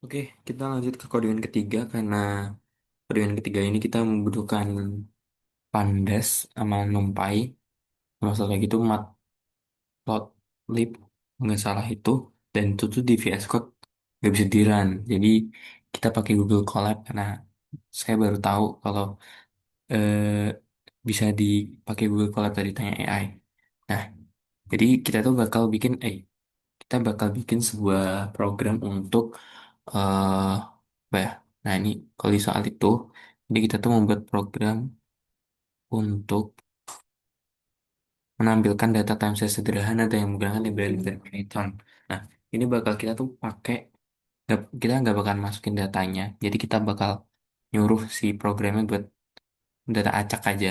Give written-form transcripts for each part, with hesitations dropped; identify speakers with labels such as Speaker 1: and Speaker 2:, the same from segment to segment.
Speaker 1: Oke, kita lanjut ke codingan ketiga karena codingan ketiga ini kita membutuhkan pandas sama numpy. Kalau salah gitu matplotlib nggak salah itu, dan itu tuh di VS Code nggak bisa di run. Jadi kita pakai Google Colab karena saya baru tahu kalau eh, bisa dipakai Google Colab tadi tanya AI. Nah, jadi kita bakal bikin sebuah program untuk apa ya? Nah, ini kalau di soal itu, jadi kita tuh membuat program untuk menampilkan data timestamp sederhana dan yang menggunakan library dari Python. Nah, ini bakal kita tuh kita nggak bakal masukin datanya. Jadi kita bakal nyuruh si programnya buat data acak aja.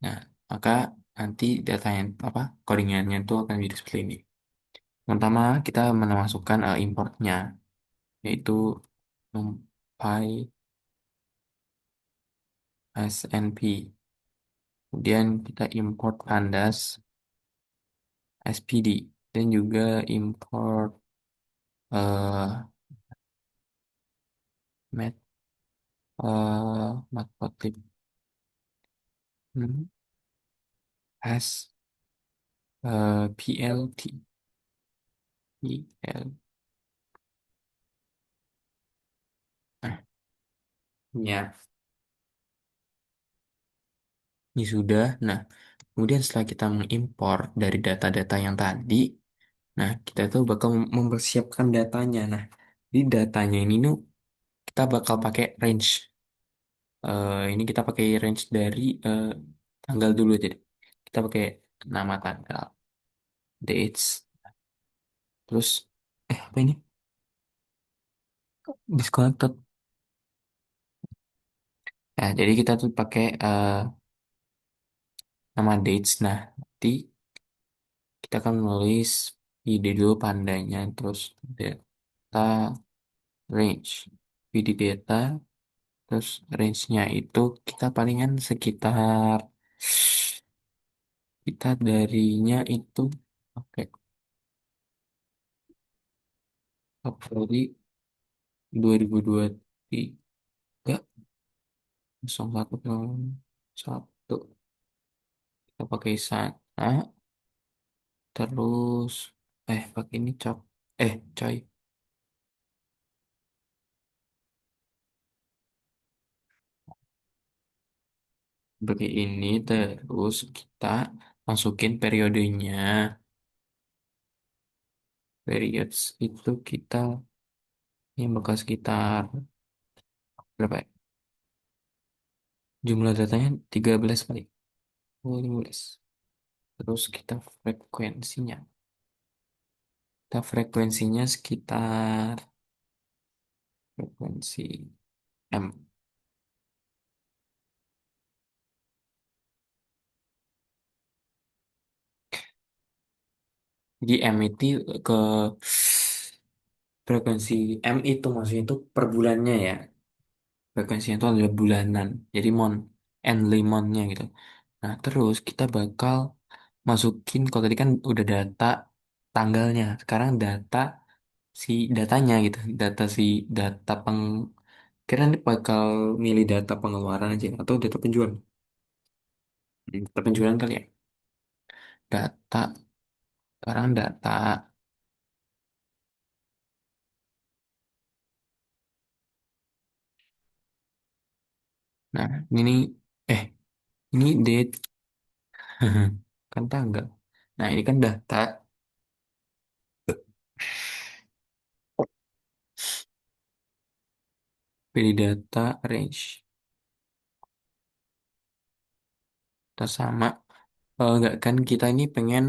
Speaker 1: Nah, maka nanti datanya apa codingannya itu akan jadi seperti ini. Pertama, kita memasukkan importnya, yaitu numpy snp. Kemudian kita import pandas spd dan juga import uh, mat matplotlib hmm, as plt pl. Nah, ya, ini sudah. Nah, kemudian setelah kita mengimpor dari data-data yang tadi, nah kita tuh bakal mempersiapkan datanya. Nah, di datanya ini nih kita bakal pakai range. Ini kita pakai range dari tanggal dulu jadi. Kita pakai nama tanggal, dates, terus apa ini? Disconnected. Nah, jadi kita tuh pakai nama dates. Nah, nanti kita akan menulis ide dulu pandanya, terus data range. Ide data, terus range-nya itu kita palingan sekitar kita darinya itu pakai Februari 2023 0101, kita pakai sana, terus pakai ini coy, pakai ini terus kita masukin periodenya. Periods itu kita yang bakal sekitar berapa ya? Jumlah datanya 13 kali. Oh, 15. Terus kita frekuensinya. Kita frekuensinya sekitar frekuensi M. Jadi M itu ke frekuensi M itu maksudnya itu per bulannya ya. Frekuensinya itu adalah bulanan. Jadi monnya gitu. Nah, terus kita bakal masukin, kalau tadi kan udah data tanggalnya. Sekarang si datanya gitu. Data kira ini bakal milih data pengeluaran aja atau data penjualan. Data penjualan kali ya. Data, sekarang data. Nah, eh, ini date, kan tanggal. Nah, ini kan data, pilih data range. Kita sama. Enggak kan kita ini pengen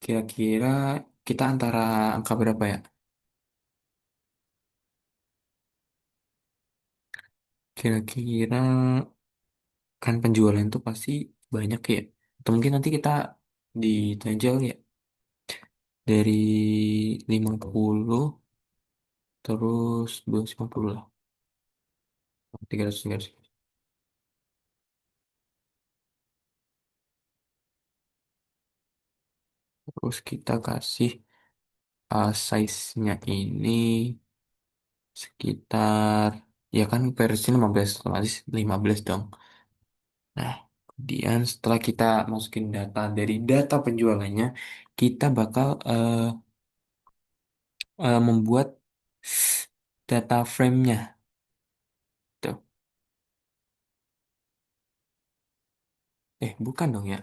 Speaker 1: kira-kira kita antara angka berapa ya? Kira-kira kan penjualan itu pasti banyak ya. Atau mungkin nanti kita ditanjal ya dari 50 terus 250 lah. 300. Terus kita kasih Size-nya ini sekitar, ya kan versi 15 otomatis 15 dong. Nah, kemudian setelah kita masukin data dari data penjualannya, kita bakal membuat data frame-nya. Tuh. Bukan dong ya.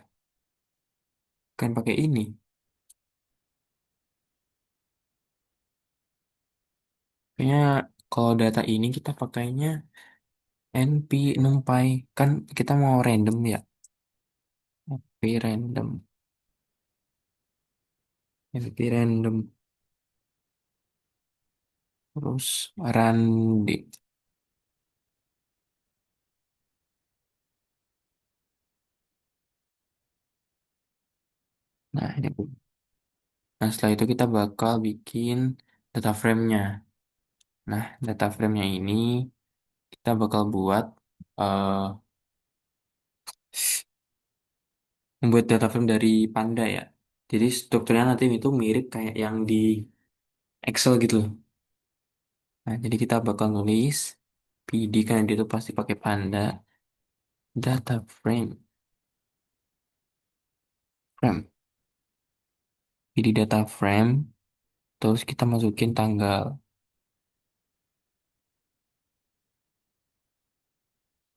Speaker 1: Kan pakai ini. Kayaknya kalau data ini kita pakainya NP NumPy. Kan kita mau random ya. NP random. NP random. Terus run di. Nah, ini. Nah, setelah itu kita bakal bikin data frame-nya. Nah, data frame-nya ini kita bakal buat eh, membuat data frame dari Panda ya. Jadi strukturnya nanti itu mirip kayak yang di Excel gitu loh. Nah, jadi kita bakal nulis PD kan dia itu pasti pakai Panda data frame PD data frame terus kita masukin tanggal.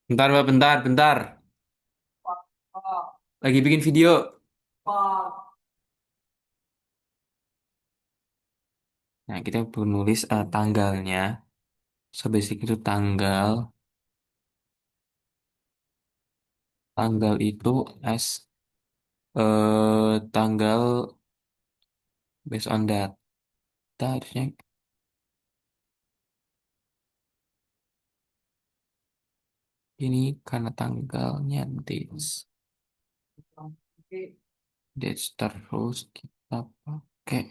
Speaker 1: Bentar, Mbak, bentar, bentar. Lagi bikin video. Nah, kita perlu nulis tanggalnya. So basic itu tanggal itu as tanggal based on data harusnya ini karena tanggalnya dates terus kita pakai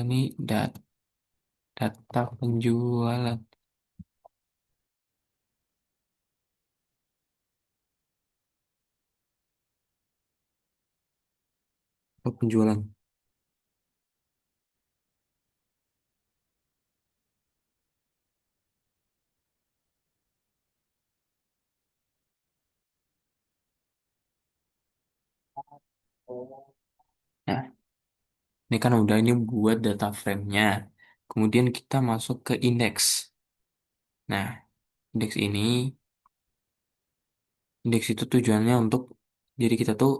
Speaker 1: ini data penjualan. Oh, penjualan. Nah, ini kan udah ini buat data frame-nya. Kemudian kita masuk ke indeks. Nah, indeks ini, indeks itu tujuannya untuk, jadi kita tuh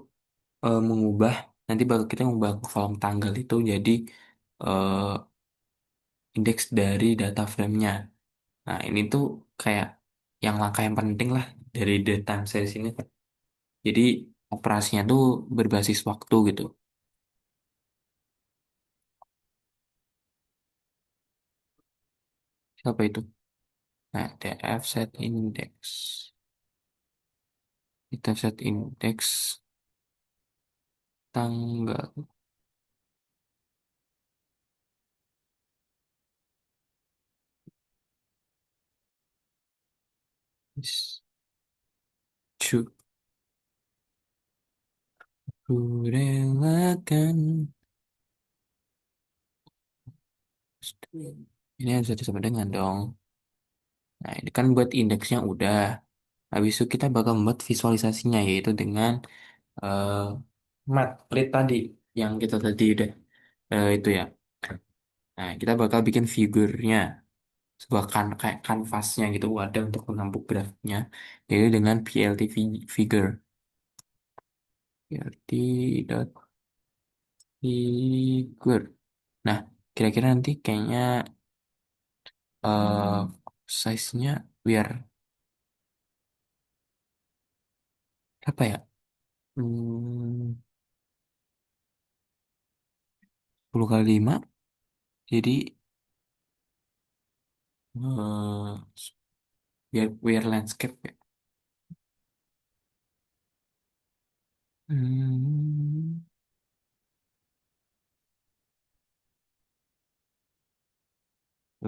Speaker 1: mengubah, nanti bakal kita mengubah kolom tanggal itu jadi eh, indeks dari data frame-nya. Nah, ini tuh kayak yang langkah yang penting lah dari data series ini. Jadi operasinya tuh berbasis waktu gitu. Siapa itu? Nah, df set index. Kita set indeks tanggal is to kurelakan. Ini harus disebut dengan dong. Nah, ini kan buat indeksnya udah. Habis itu kita bakal membuat visualisasinya yaitu dengan eh matplotlid tadi yang kita tadi udah itu ya. Nah, kita bakal bikin figurnya sebuah kayak kanvasnya gitu wadah untuk menampung grafiknya yaitu dengan PLT figure. PLT dot figure. Nah, kira-kira nanti kayaknya eh size-nya biar apa ya? 10 kali 5 jadi eh biar landscape ya. Hmm,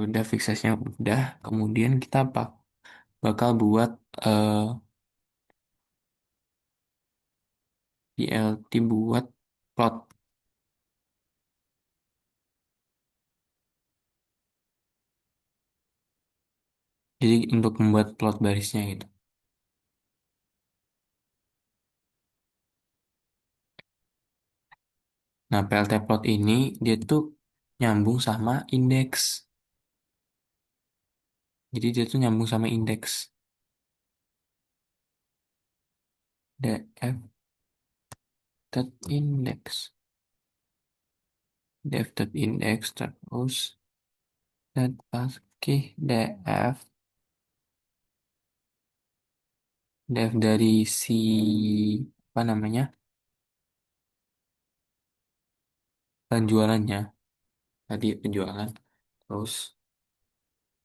Speaker 1: udah fiksasinya udah. Kemudian kita bakal buat eh PLT buat plot. Jadi untuk membuat plot barisnya gitu. Nah, PLT plot ini dia tuh nyambung sama indeks. Jadi dia tuh nyambung sama indeks. Df dot index. Df dot index terus dan pakai df dari si apa namanya penjualannya tadi penjualan terus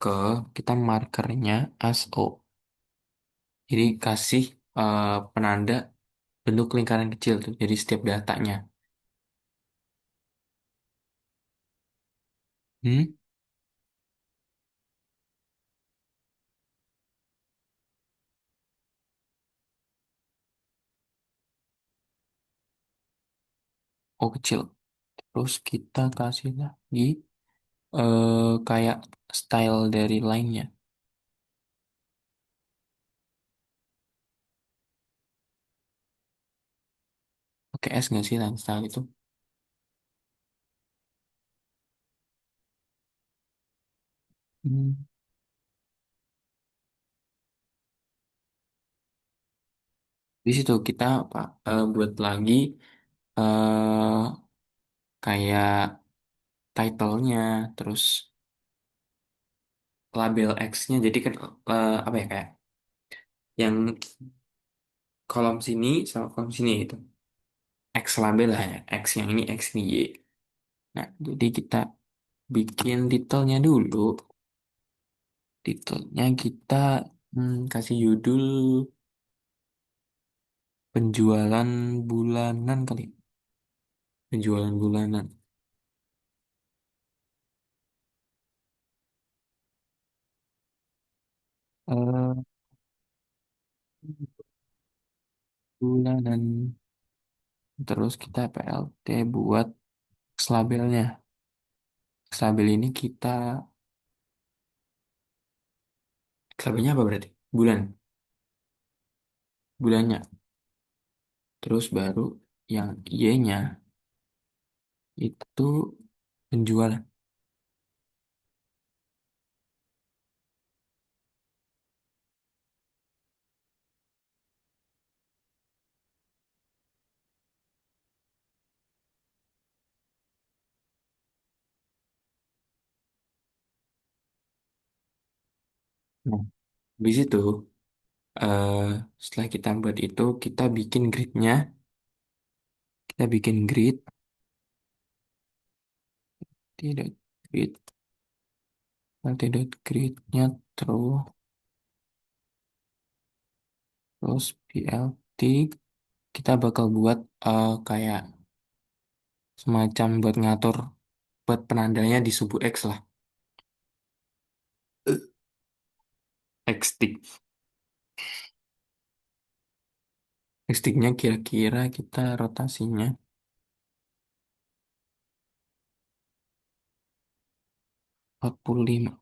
Speaker 1: ke kita markernya as O. Jadi kasih penanda bentuk lingkaran kecil tuh. Jadi setiap datanya. Hmm? O kecil. Terus kita kasih lagi kayak style dari line-nya. Pakai S nggak sih line style itu? Hmm. Di situ kita Pak buat lagi eh kayak title-nya, terus label X-nya. Jadi kan apa ya kayak yang kolom sini sama kolom sini itu X label lah ya. X yang ini X ini Y. Nah, jadi kita bikin titelnya dulu. Titelnya kita kasih judul penjualan bulanan kali. Penjualan bulanan. eh Bulanan. Terus kita PLT buat X labelnya. X label ini kita X labelnya apa berarti? Bulan. Bulannya. Terus baru yang Y-nya itu penjualan. Nah, di situ eh, setelah kita buat itu kita bikin gridnya. Kita bikin grid. Tidak grid. Tidak gridnya terus BLT kita bakal buat kayak semacam buat ngatur buat penandanya di subu X lah. X stick. X sticknya kira-kira kita rotasinya 45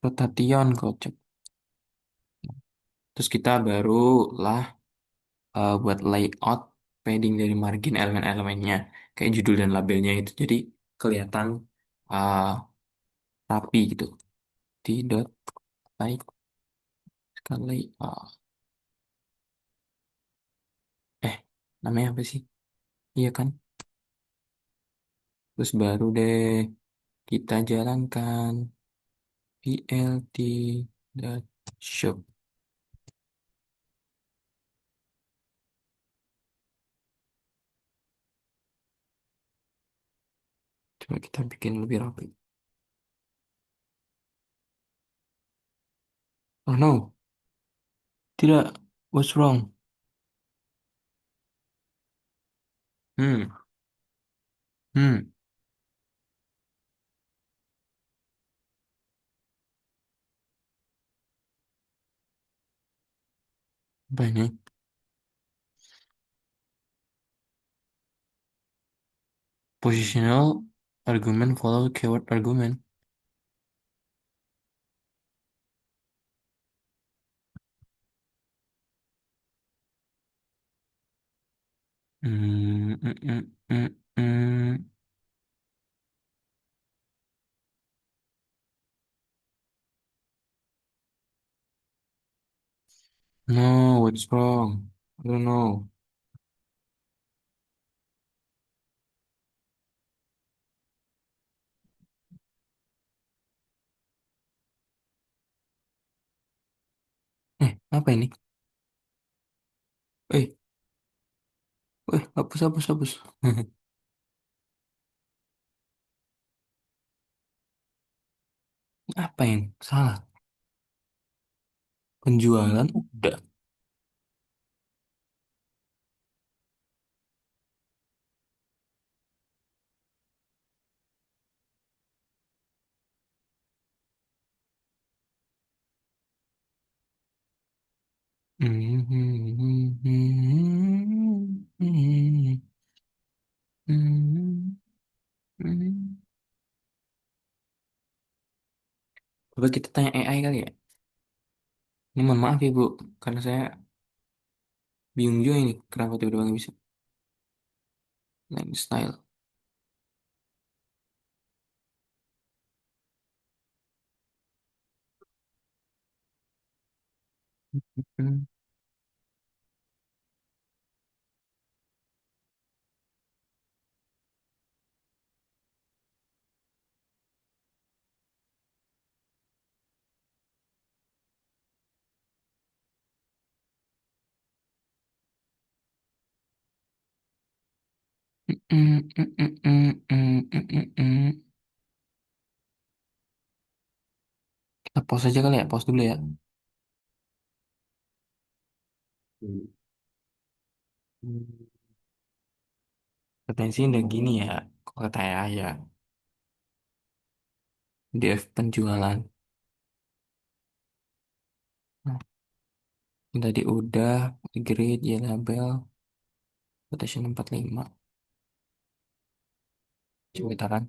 Speaker 1: rotation kocak. Terus kita barulah buat layout padding dari margin elemen-elemennya kayak judul dan labelnya itu jadi kelihatan uh, rapi gitu. Tidak baik sekali. Eh, namanya apa sih? Iya kan? Terus baru deh kita jalankan PLT dot shop. Coba kita bikin lebih rapi. Oh no, tidak. What's wrong? Hmm, hmm, apa ini? Positional Argumen follow keyword argumen. Hmm, mm, mm, mm, mm. No, what's wrong? I don't know. Apa ini? Eh, hapus, hapus, hapus. Apa yang salah? Penjualan udah. Coba kita tanya AI kali ya. Ini mohon maaf ya Bu, karena saya bingung juga ini kenapa tiba-tiba nggak bisa. Lifestyle. Hmm. Kita pause aja kali ya, pause dulu ya. Hmm. Potensi udah gini ya, kok kata AI ya, DF penjualan. Nah, ini tadi udah, grade, ya label, quotation 45. Coba kita run.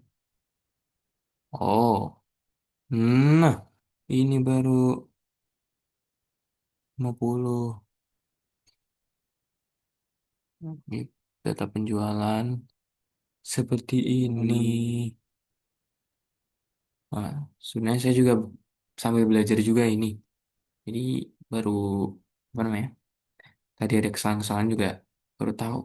Speaker 1: Oh, nah, ini baru 50. Ini data penjualan seperti ini. Nah, sebenarnya saya juga sambil belajar juga ini. Jadi baru apa namanya? Tadi ada kesalahan-kesalahan juga baru tahu.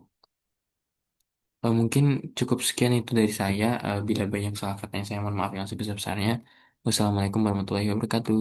Speaker 1: Mungkin cukup sekian itu dari saya. Bila banyak salah katanya saya mohon maaf yang sebesar-besarnya. Wassalamualaikum warahmatullahi wabarakatuh.